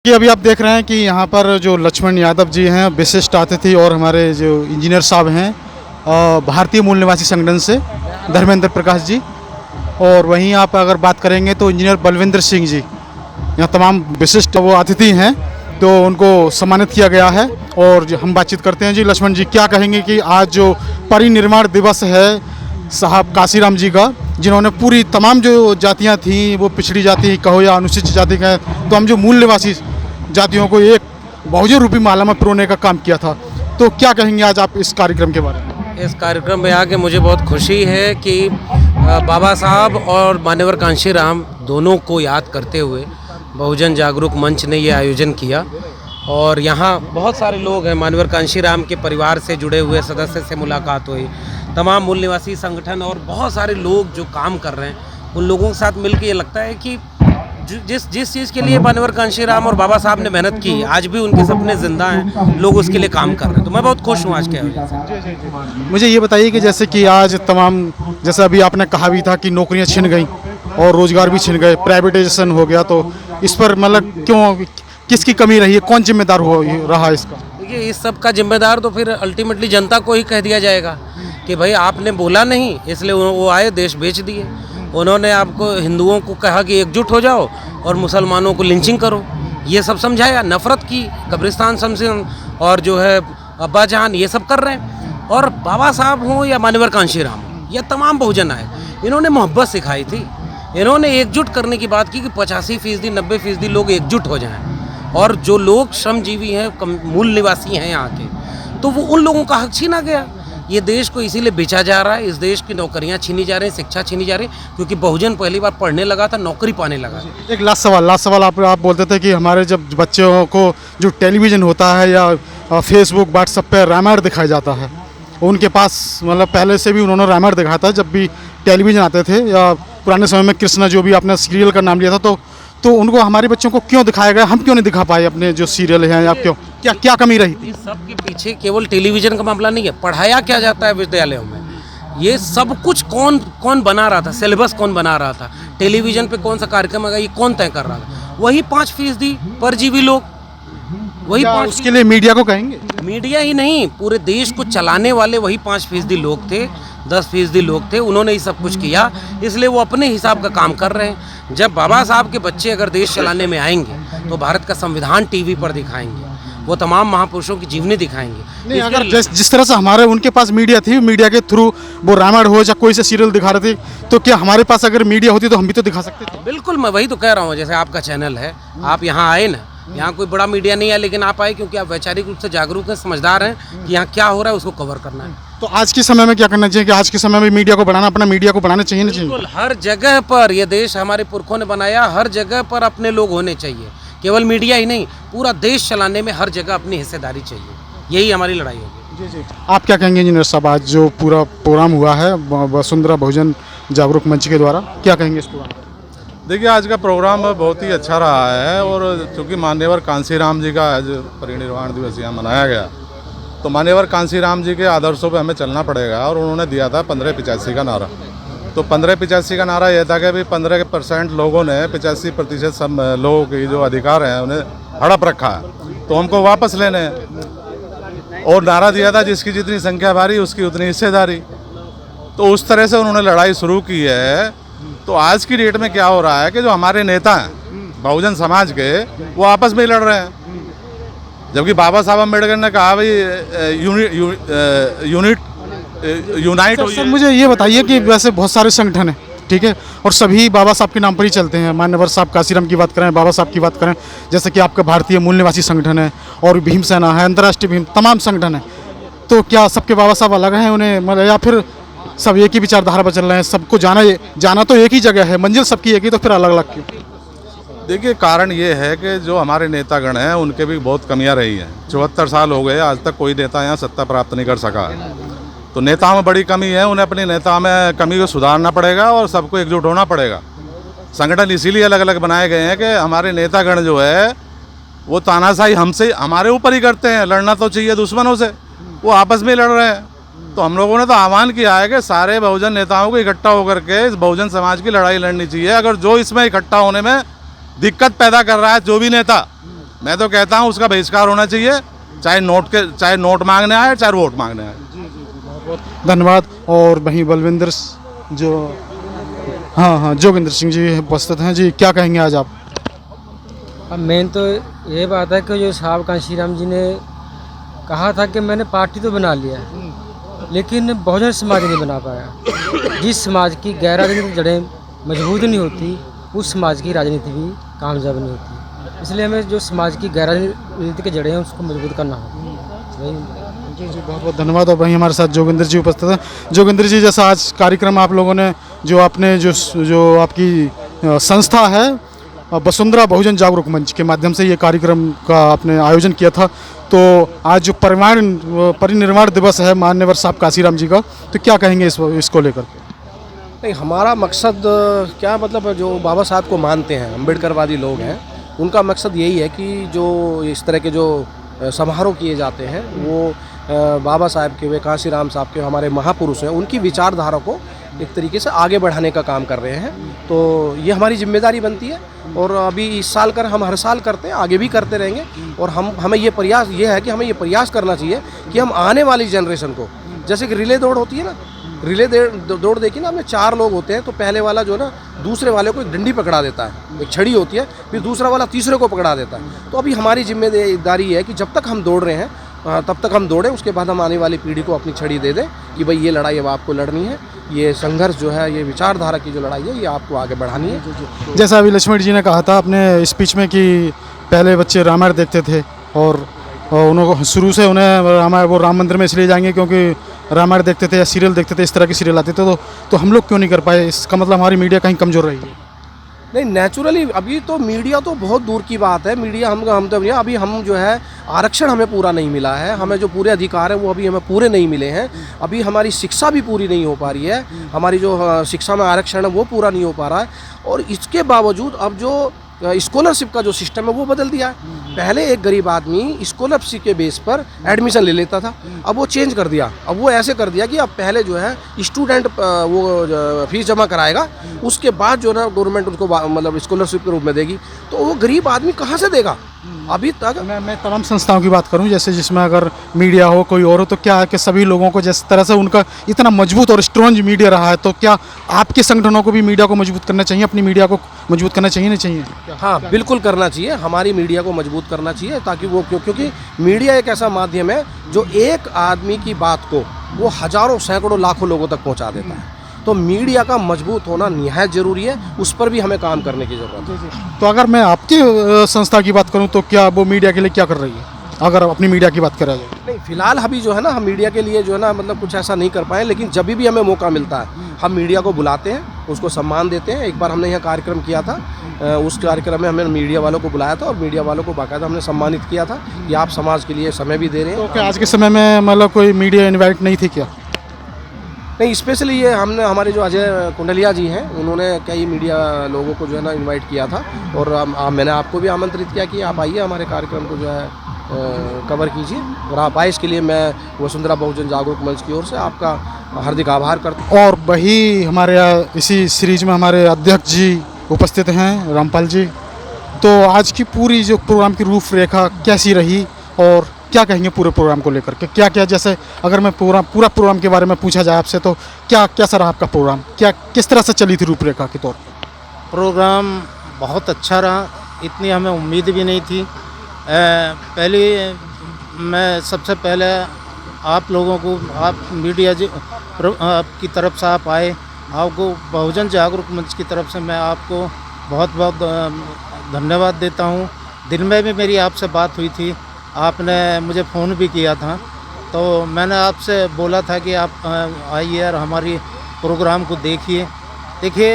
कि अभी आप देख रहे हैं कि यहाँ पर जो लक्ष्मण यादव जी हैं विशिष्ट अतिथि और हमारे जो इंजीनियर साहब हैं भारतीय मूल निवासी संगठन से धर्मेंद्र प्रकाश जी, और वहीं आप अगर बात करेंगे तो इंजीनियर बलविंदर सिंह जी, यहाँ तमाम विशिष्ट वो अतिथि हैं तो उनको सम्मानित किया गया है। और जो हम बातचीत करते हैं जी, लक्ष्मण जी क्या कहेंगे कि आज जो परिनिर्माण दिवस है साहब काशीराम जी का, जिन्होंने पूरी तमाम जो जातियाँ थीं वो पिछड़ी जाति कहो या अनुसूचित जाति का, तो हम जो मूल निवासी जातियों को एक बहुजन रूपी माला में पिरोने का काम किया था, तो क्या कहेंगे आज आप इस कार्यक्रम के बारे में? इस कार्यक्रम में आके मुझे बहुत खुशी है कि बाबा साहब और मान्यवर कांशीराम दोनों को याद करते हुए बहुजन जागरूक मंच ने ये आयोजन किया। और यहाँ बहुत सारे लोग हैं, मान्यवर कांशीराम के परिवार से जुड़े हुए सदस्य से मुलाकात हुई, तमाम मूल निवासी संगठन और बहुत सारे लोग जो काम कर रहे हैं उन लोगों के साथ मिलकर ये लगता है कि जिस चीज़ के लिए मान्यवर कांशीराम और बाबा साहब ने मेहनत की, आज भी उनके सपने जिंदा हैं, लोग उसके लिए काम कर रहे हैं। तो मैं बहुत खुश हूँ आज के आयोजन से। मुझे ये बताइए कि जैसे कि आज तमाम, जैसे अभी आपने कहा भी था कि नौकरियां छिन गई और रोजगार भी छिन गए, प्राइवेटाइजेशन हो गया, तो इस पर मतलब क्यों, किसकी कमी रही है, कौन जिम्मेदार रहा इसका? देखिए, इस सब का जिम्मेदार तो फिर अल्टीमेटली जनता को ही कह दिया जाएगा कि भाई आपने बोला नहीं, इसलिए वो आए, देश बेच दिए। उन्होंने आपको हिंदुओं को कहा कि एकजुट हो जाओ और मुसलमानों को लिंचिंग करो, ये सब समझाया, नफरत की, कब्रिस्तान शमशान और जो है अब्बा जान, ये सब कर रहे हैं। और बाबा साहब हों या मान्यवर कांशीराम, ये तमाम बहुजन आए, इन्होंने मोहब्बत सिखाई थी, इन्होंने एकजुट करने की बात की कि 85% 90% लोग एकजुट हो जाएं। और जो लोग श्रमजीवी हैं, मूल निवासी हैं यहाँ के, तो वो उन लोगों का हक छीना गया। ये देश को इसीलिए बेचा जा रहा है, इस देश की नौकरियां छीनी जा रही हैं, शिक्षा छीनी जा रही है, क्योंकि बहुजन पहली बार पढ़ने लगा था, नौकरी पाने लगा। एक लास्ट सवाल आप बोलते थे कि हमारे जब बच्चों को जो टेलीविज़न होता है या फेसबुक व्हाट्सएप पे रामायण दिखाया जाता है, उनके पास मतलब पहले से भी उन्होंने रामायण दिखाया था जब भी टेलीविज़न आते थे, या पुराने समय में कृष्णा जो भी आपने सीरियल का नाम लिया था, तो उनको हमारे बच्चों को क्यों दिखाया गया, हम क्यों नहीं दिखा पाए अपने जो सीरियल हैं, या क्यों, क्या कमी रही थी? इस सब के पीछे केवल टेलीविज़न का मामला नहीं है, पढ़ाया क्या जाता है विद्यालयों में, ये सब कुछ कौन बना रहा था, सिलेबस कौन बना रहा था, टेलीविज़न पे कौन सा कार्यक्रम आएगा, ये कौन तय कर रहा था? वही 5% परजीवी लोग, वही 5। उसके लिए मीडिया को कहेंगे? मीडिया ही नहीं, पूरे देश को चलाने वाले वही 5% लोग थे, 10% लोग थे, उन्होंने ही सब कुछ किया, इसलिए वो अपने हिसाब का काम कर रहे हैं। जब बाबा साहब के बच्चे अगर देश चलाने में आएंगे तो भारत का संविधान टीवी पर दिखाएंगे, वो तमाम महापुरुषों की जीवनी दिखाएंगे। नहीं, अगर जिस तरह से हमारे उनके पास मीडिया थी, मीडिया के थ्रू वो रामायण हो या कोई से सीरियल दिखा रहे थे, तो क्या हमारे पास अगर मीडिया होती तो हम भी तो दिखा सकते थे? बिल्कुल, मैं वही तो कह रहा हूँ, जैसे आपका चैनल है, आप यहाँ आए ना, यहाँ कोई बड़ा मीडिया नहीं है, लेकिन आप आए क्योंकि आप वैचारिक रूप से जागरूक हैं, समझदार हैं कि यहाँ क्या हो रहा है, उसको कवर करना है। तो आज के समय में क्या करना चाहिए कि आज के समय में मीडिया को बढ़ाना, अपना मीडिया को बढ़ाना चाहिए ना चाहिए? बिल्कुल, हर जगह पर, ये देश हमारे पुरखों ने बनाया, हर जगह पर अपने लोग होने चाहिए, केवल मीडिया ही नहीं, पूरा देश चलाने में हर जगह अपनी हिस्सेदारी चाहिए, यही हमारी लड़ाई होगी। जी। आप क्या कहेंगे इंजीनियर साहब, आज जो पूरा प्रोग्राम हुआ है वसुंधरा बहुजन जागरूक मंच के द्वारा, क्या कहेंगे इस प्रोग्राम? देखिए, आज का प्रोग्राम बहुत ही अच्छा रहा है, और चूँकि मान्यवर कांशीराम जी का आज परिनिर्वाण दिवस यहाँ मनाया गया, तो मान्यवर कांशीराम जी के आदर्शों पे हमें चलना पड़ेगा। और उन्होंने दिया था 1585 का नारा, तो 1585 का नारा यह था कि भाई 15% लोगों ने 85% सब लोगों के जो अधिकार हैं उन्हें हड़प रखा है, तो हमको वापस लेने हैं। और नारा दिया था जिसकी जितनी संख्या भारी उसकी उतनी हिस्सेदारी, तो उस तरह से उन्होंने लड़ाई शुरू की है। तो आज की डेट में क्या हो रहा है कि जो हमारे नेता हैं बहुजन समाज के, वो आपस में ही लड़ रहे हैं, जबकि बाबा साहब अम्बेडकर ने कहा भाई यूनाइट हो। सर मुझे ये बताइए कि वैसे बहुत सारे संगठन हैं, ठीक है, और सभी बाबा साहब के नाम पर ही चलते हैं, मान्यवर साहब काशीराम की बात करें, बाबा साहब की बात करें, जैसे कि आपका भारतीय मूल निवासी संगठन है और भीम सेना है, अंतर्राष्ट्रीय भीम, तमाम संगठन है, तो क्या सबके बाबा साहब अलग हैं उन्हें, मतलब या फिर सब एक ही विचारधारा पर चल रहे हैं, सबको जाना तो एक ही जगह है, मंजिल सबकी एक ही, तो फिर अलग अलग क्यों? देखिए, कारण ये है कि जो हमारे नेतागण हैं उनके भी बहुत कमियां रही हैं। 74 साल हो गए, आज तक कोई नेता यहाँ सत्ता प्राप्त नहीं कर सका, तो नेताओं में बड़ी कमी है, उन्हें अपनी नेता में कमी को सुधारना पड़ेगा और सबको एकजुट होना पड़ेगा। संगठन इसीलिए अलग अलग बनाए गए हैं कि हमारे नेतागण जो है वो तानाशाही हमारे ऊपर ही करते हैं, लड़ना तो चाहिए दुश्मनों से, वो आपस में लड़ रहे हैं। तो हम लोगों ने तो आह्वान किया है कि सारे बहुजन नेताओं को इकट्ठा होकर के इस बहुजन समाज की लड़ाई लड़नी चाहिए। अगर जो इसमें इकट्ठा होने में दिक्कत पैदा कर रहा है जो भी नेता, मैं तो कहता हूँ उसका बहिष्कार होना चाहिए, चाहे नोट मांगने आए, चाहे वोट मांगने आए। धन्यवाद। और वहीं बलविंदर जो हाँ जोगिंदर सिंह जी उपस्थित हैं। जी, क्या कहेंगे आज आप? अब मेन तो ये बात है कि जो साहब कांशीराम जी ने कहा था कि मैंने पार्टी तो बना लिया है, लेकिन बहुजन समाज नहीं बना पाया। जिस समाज की गैर राजनीतिक जड़ें मजबूत नहीं होती, उस समाज की राजनीति भी कामयाब नहीं होती। इसलिए हमें जो समाज की गैर राजनीति की जड़ें हैं उसको मजबूत करना होगा। जी बहुत बहुत धन्यवाद। और वहीं हमारे साथ जोगिंदर जी उपस्थित हैं। जोगिंदर जी, जैसा आज कार्यक्रम आप लोगों ने जो आपने जो आपकी संस्था है वसुंधरा बहुजन जागरूक मंच के माध्यम से ये कार्यक्रम का आपने आयोजन किया था, तो आज जो परिनिर्वाण दिवस है माननीय साहब कांशीराम जी का, तो क्या कहेंगे इसको लेकर? नहीं, हमारा मकसद क्या मतलब जो बाबा साहब को मानते हैं, अम्बेडकरवादी लोग हैं, उनका मकसद यही है कि जो इस तरह के जो समारोह किए जाते हैं वो बाबा साहब के, वे कांशीराम साहब के हमारे महापुरुष हैं, उनकी विचारधारा को एक तरीके से आगे बढ़ाने का काम कर रहे हैं। तो ये हमारी जिम्मेदारी बनती है और अभी इस साल कर हम हर साल करते हैं, आगे भी करते रहेंगे। और हमें ये प्रयास ये है कि हमें ये प्रयास करना चाहिए कि हम आने वाली जनरेशन को, जैसे कि रिले दौड़ होती है ना, रिले दौड़ देखिए ना, हमें 4 लोग होते हैं, तो पहले वाला जो है ना दूसरे वाले को एक डंडी पकड़ा देता है, एक छड़ी होती है, फिर दूसरा वाला तीसरे को पकड़ा देता है। तो अभी हमारी जिम्मेदारी है कि जब तक हम दौड़ रहे हैं तब तक हम दौड़ें, उसके बाद हम आने वाली पीढ़ी को अपनी छड़ी दे दें कि भाई ये लड़ाई अब आपको लड़नी है, ये संघर्ष जो है, ये विचारधारा की जो लड़ाई है, ये आपको आगे बढ़ानी है। जैसा अभी लक्ष्मण जी ने कहा था अपने स्पीच में कि पहले बच्चे रामायण देखते थे और उनको शुरू से उन्हें रामायण, वो राम मंदिर में इसलिए जाएंगे क्योंकि रामायण देखते थे या सीरियल देखते थे, इस तरह के सीरियल आते थे, तो हम लोग क्यों नहीं कर पाए? इसका मतलब हमारी मीडिया कहीं कमज़ोर रही है? नहीं, नेचुरली अभी तो मीडिया तो बहुत दूर की बात है। मीडिया हम तो अभी हम जो है आरक्षण हमें पूरा नहीं मिला है, हमें जो पूरे अधिकार है वो अभी हमें पूरे नहीं मिले हैं। अभी हमारी शिक्षा भी पूरी नहीं हो पा रही है, हमारी जो शिक्षा में आरक्षण है वो पूरा नहीं हो पा रहा है। और इसके बावजूद अब जो स्कॉलरशिप का जो सिस्टम है वो बदल दिया है। पहले एक गरीब आदमी स्कॉलरशिप के बेस पर एडमिशन ले लेता था, अब वो चेंज कर दिया। अब वो ऐसे कर दिया कि अब पहले जो है स्टूडेंट वो फीस जमा कराएगा, उसके बाद जो है गवर्नमेंट उसको मतलब स्कॉलरशिप के रूप में देगी। तो वो गरीब आदमी कहाँ से देगा? अभी तक मैं तमाम संस्थाओं की बात करूं, जैसे जिसमें अगर मीडिया हो कोई और हो, तो क्या है कि सभी लोगों को जिस तरह से उनका इतना मजबूत और स्ट्रॉन्ग मीडिया रहा है, तो क्या आपके संगठनों को भी मीडिया को मजबूत करना चाहिए, अपनी मीडिया को मजबूत करना चाहिए नहीं चाहिए? हाँ, बिल्कुल करना चाहिए, हमारी मीडिया को मजबूत करना चाहिए, ताकि वो क्योंकि मीडिया एक ऐसा माध्यम है जो एक आदमी की बात को वो हजारों सैकड़ों लाखों लोगों तक पहुँचा देता है। तो मीडिया का मजबूत होना निहायत ज़रूरी है, उस पर भी हमें काम करने की ज़रूरत है। तो अगर मैं आपकी संस्था की बात करूं, तो क्या वो मीडिया के लिए क्या कर रही है, अगर अपनी मीडिया की बात करा जाए? नहीं, फिलहाल अभी जो है ना हम मीडिया के लिए जो है ना मतलब कुछ ऐसा नहीं कर पाए, लेकिन जब भी हमें मौका मिलता है हम मीडिया को बुलाते हैं, उसको सम्मान देते हैं। एक बार हमने यहाँ कार्यक्रम किया था, उस कार्यक्रम में हमने मीडिया वालों को बुलाया था और मीडिया वालों को बाकायदा हमने सम्मानित किया था कि आप समाज के लिए समय भी दे रहे हैं। तो क्या आज के समय में मतलब कोई मीडिया इन्वाइट नहीं थी क्या? नहीं, स्पेशली ये हमने हमारे जो अजय कुंडलिया जी हैं, उन्होंने कई मीडिया लोगों को जो है ना इनवाइट किया था और मैंने आपको भी आमंत्रित किया कि आप आइए हमारे कार्यक्रम को जो है कवर कीजिए। और आप आए, इसके लिए मैं वसुंधरा बहुजन जागरूक मंच की ओर से आपका हार्दिक आभार करता हूँ। और वही हमारे इसी सीरीज में हमारे अध्यक्ष जी उपस्थित हैं, रामपाल जी। तो आज की पूरी जो प्रोग्राम की रूपरेखा कैसी रही और क्या कहेंगे पूरे प्रोग्राम को लेकर के? क्या क्या, जैसे अगर मैं पूरा प्रोग्राम के बारे में पूछा जाए आपसे, तो क्या कैसा रहा आपका प्रोग्राम? क्या किस तरह से चली थी रूपरेखा के तौर पर? प्रोग्राम बहुत अच्छा रहा, इतनी हमें उम्मीद भी नहीं थी। पहले मैं सबसे पहले आप लोगों को, आप मीडिया आपकी तरफ से आप आए, आपको बहुजन जागरूक मंच की तरफ से मैं आपको बहुत बहुत धन्यवाद देता हूँ। दिन में भी मेरी आपसे बात हुई थी, आपने मुझे फ़ोन भी किया था, तो मैंने आपसे बोला था कि आप आइए और हमारी प्रोग्राम को देखिए। देखिए,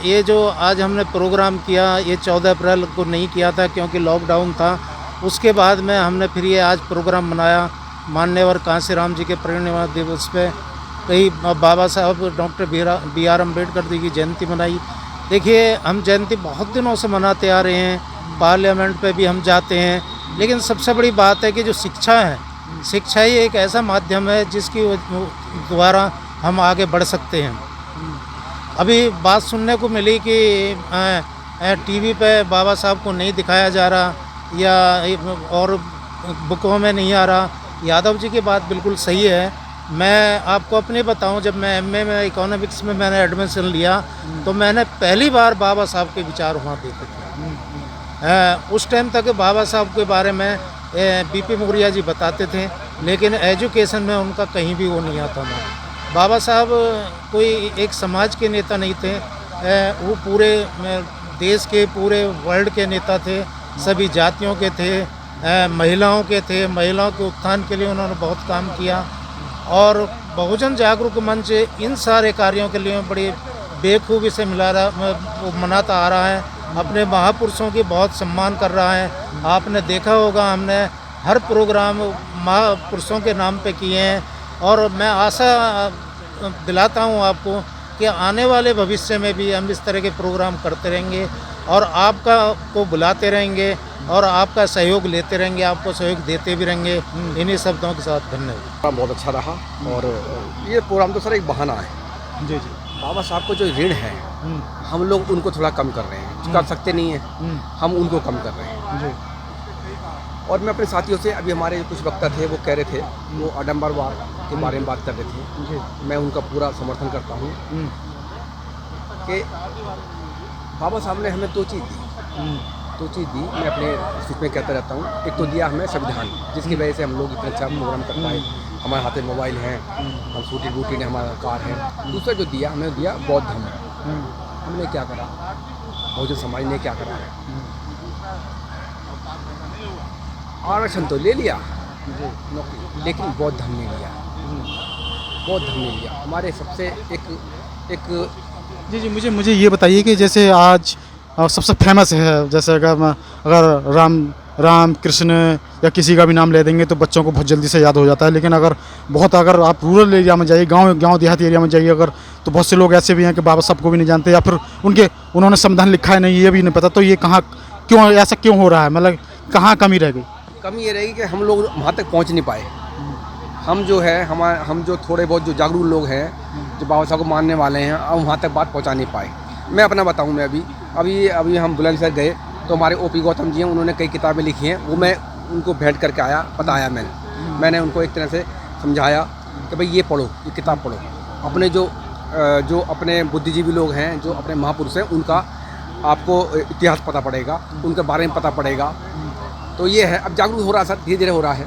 ये जो आज हमने प्रोग्राम किया, ये 14 अप्रैल को नहीं किया था क्योंकि लॉकडाउन था। उसके बाद में हमने फिर ये आज प्रोग्राम मनाया माननीय कांशीराम जी के परिनिर्वाण दिवस पे। कई बाबा साहब डॉक्टर बी.आर. अम्बेडकर जी की जयंती मनाई। देखिए, हम जयंती बहुत दिनों से मनाते आ रहे हैं, पार्लियामेंट पे भी हम जाते हैं, लेकिन सबसे बड़ी बात है कि जो शिक्षा है, शिक्षा ही एक ऐसा माध्यम है जिसकी द्वारा हम आगे बढ़ सकते हैं। अभी बात सुनने को मिली कि टीवी पे बाबा साहब को नहीं दिखाया जा रहा, या और बुकों में नहीं आ रहा। यादव जी की बात बिल्कुल सही है। मैं आपको अपने बताऊं, जब मैं एमए में इकोनॉमिक्स में मैंने एडमिशन लिया तो मैंने पहली बार बाबा साहब के विचार वहाँ देखे थे। उस टाइम तक बाबा साहब के बारे में बीपी मौर्य जी बताते थे, लेकिन एजुकेशन में उनका कहीं भी वो नहीं आता था। बाबा साहब कोई एक समाज के नेता नहीं थे, वो पूरे देश के, पूरे वर्ल्ड के नेता थे, सभी जातियों के थे, महिलाओं के थे। महिलाओं के उत्थान के लिए उन्होंने बहुत काम किया और बहुजन जागरूक मंच इन सारे कार्यों के लिए बड़ी बेखूबी से मनाता आ रहा है। अपने महापुरुषों की बहुत सम्मान कर रहा है। आपने देखा होगा, हमने हर प्रोग्राम महापुरुषों के नाम पे किए हैं और मैं आशा दिलाता हूँ आपको कि आने वाले भविष्य में भी हम इस तरह के प्रोग्राम करते रहेंगे और आपका को बुलाते रहेंगे और आपका सहयोग लेते रहेंगे, आपको सहयोग देते भी रहेंगे। इन्हीं शब्दों के साथ धन्यवाद। बहुत अच्छा रहा। और ये प्रोग्राम तो सर एक बहाना है। जी जी। बाबा साहब को जो ऋण है हम लोग उनको थोड़ा कम कर रहे हैं, कर सकते नहीं हैं, हम उनको कम कर रहे हैं जी। और मैं अपने साथियों से, अभी हमारे कुछ वक्ता थे वो कह रहे थे, वो आडम्बरवाद के बारे में बात कर रहे थे जी। मैं उनका पूरा समर्थन करता हूँ कि बाबा साहब ने हमें दो चीज़ दी। मैं अपने स्पीच में कहता रहता हूँ। एक तो दिया हमें संविधान, जिसकी वजह से हम लोग इतना अच्छा प्रोग्राम कर पाए। हमारे हाथ में मोबाइल हैं, हम सूटी बूटी ने हमारा कार है। दूसरा जो दिया हमें दिया बौद्ध धर्म। हमने क्या करा, बहुजन समाज ने क्या करा, आरक्षण तो ले लिया नौकरी, लेकिन बौद्ध धर्म नहीं लिया। बौद्ध धर्म नहीं लिया। हमारे सबसे एक जी जी। मुझे ये बताइए कि जैसे आज सबसे फेमस है, जैसे अगर राम कृष्ण या किसी का भी नाम ले देंगे तो बच्चों को बहुत जल्दी से याद हो जाता है। लेकिन अगर आप रूरल एरिया में जाइए, गांव देहाती एरिया में जाइए अगर, तो बहुत से लोग ऐसे भी हैं कि बाबा साहब को भी नहीं जानते या फिर उन्होंने संविधान लिखा है नहीं, ये भी नहीं पता। तो ये ऐसा क्यों हो रहा है? मतलब कहाँ कमी रह गई? कमी ये रहेगी कि हम लोग वहाँ तक पहुँच नहीं पाए। हम जो है हम जो थोड़े बहुत जो जागरूक लोग हैं, जो बाबा साहब को मानने वाले हैं, हम वहाँ तक बात पहुँचा नहीं पाए। मैं अपना बताऊँ, मैं अभी हम बुलंदशहर गए तो हमारे ओपी गौतम जी हैं, उन्होंने कई किताबें लिखी हैं, वो मैं उनको भेंट करके आया, बताया मैंने उनको एक तरह से समझाया कि भाई ये पढ़ो, ये किताब पढ़ो। अपने जो अपने बुद्धिजीवी लोग हैं, जो अपने महापुरुष हैं, उनका आपको इतिहास पता पड़ेगा, उनके बारे में पता पड़ेगा। तो ये है, अब जागरूक हो रहा है सर, धीरे धीरे हो रहा है।